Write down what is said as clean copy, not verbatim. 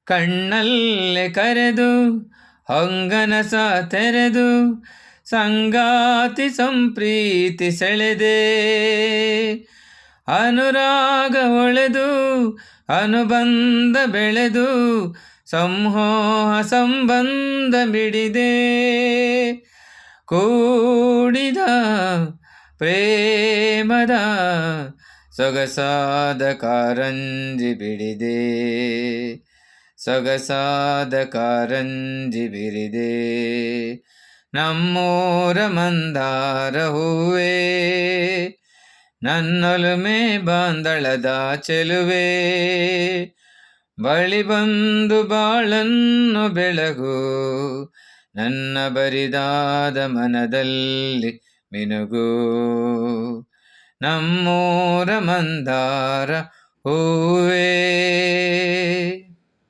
ಕಣ್ಣಲ್ಲೇ ಕರೆದು ಹೊಂಗನಸ ತೆರೆದು ಸಂಗಾತಿ ಸಂಪ್ರೀತಿ ಸೆಳೆದೆ. ಅನುರಾಗ ಒಳೆದು ಅನುಬಂಧ ಬೆಳೆದು ಸಂಮೋಹ ಸಂಬಂಧ ಮಿಡಿದೆ. ಕೂಡಿದ ಪ್ರೇಮದ ಸೊಗಸಾದ ಕಾರಂಜಿ ಬಿಡಿದೆ. ಸೊಗಸಾದ ಕಾರಂಜಿ ಬಿರಿದೆ. ನಮ್ಮೂರ ಮಂದಾರ ಹೂವೇ, ನನ್ನೊಲುಮೆ ಬಾಂದಳದ ಚೆಲುವೆ, ಬಳಿ ಬಂದು ಬಾಳನ್ನು ಬೆಳಗು, ನನ್ನ ಬರಿದಾದ ಮನದಲ್ಲಿ ಮಿನುಗು. ನಮ್ಮೂರ ಮಂದಾರ ಹೂವೇ.